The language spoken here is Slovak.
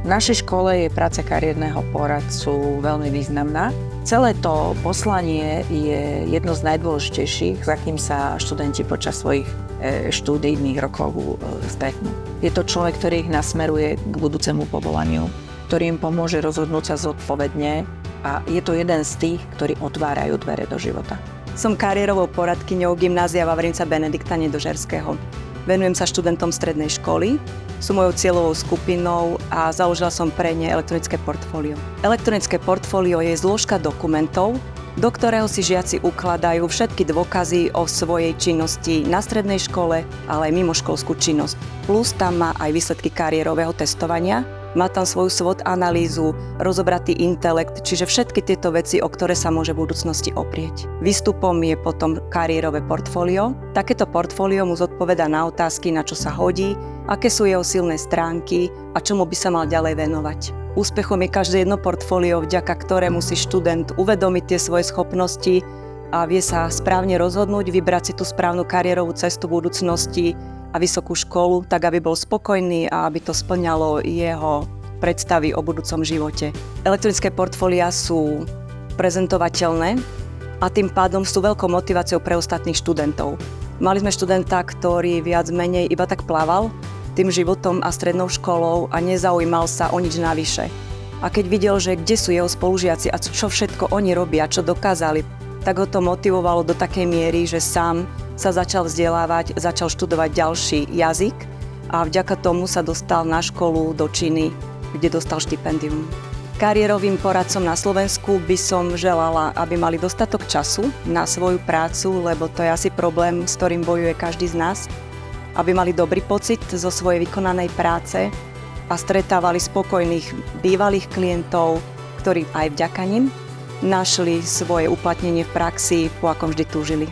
našej škole je práca kariérneho poradcu veľmi významná. Celé to poslanie je jedno z najdôležitejších, za kým sa študenti počas svojich študijných rokov stretnú. Je to človek, ktorý ich nasmeruje k budúcemu povolaniu, ktorý im pomôže rozhodnúť sa zodpovedne a je to jeden z tých, ktorí otvárajú dvere do života. Som kariérovou poradkyňou Gymnázia Vavrinca Benedikta Nedožerského. Venujem sa študentom strednej školy, sú mojou cieľovou skupinou a založila som pre ne elektronické portfólio. Elektronické portfólio je zložka dokumentov, do ktorého si žiaci ukladajú všetky dôkazy o svojej činnosti na strednej škole, ale aj mimoškolskú činnosť. Plus tam má aj výsledky kariérového testovania, má tam svoju SWOT analýzu, rozobratý intelekt, čiže všetky tieto veci, o ktoré sa môže v budúcnosti oprieť. Výstupom je potom kariérové portfólio. Takéto portfólio mu zodpovedá na otázky, na čo sa hodí, aké sú jeho silné stránky a čomu by sa mal ďalej venovať. Úspechom je každé jedno portfólio, vďaka ktorému si študent uvedomí tie svoje schopnosti a vie sa správne rozhodnúť, vybrať si tú správnu kariérovú cestu v budúcnosti a vysokú školu, tak aby bol spokojný a aby to spĺňalo jeho predstavy o budúcom živote. Elektronické portfólia sú prezentovateľné a tým pádom sú veľkou motiváciou pre ostatných študentov. Mali sme študenta, ktorý viac menej iba tak plával tým životom a strednou školou a nezaujímal sa o nič navyše. A keď videl, že kde sú jeho spolužiaci a čo všetko oni robia, čo dokázali, tak ho to motivovalo do takej miery, že sám sa začal vzdelávať, začal študovať ďalší jazyk a vďaka tomu sa dostal na školu do Číny, kde dostal štipendium. Kariérovým poradcom na Slovensku by som želala, aby mali dostatok času na svoju prácu, lebo to je asi problém, s ktorým bojuje každý z nás. Aby mali dobrý pocit zo svojej vykonanej práce a stretávali spokojných bývalých klientov, ktorí aj vďaka nim našli svoje uplatnenie v praxi, po akom vždy túžili.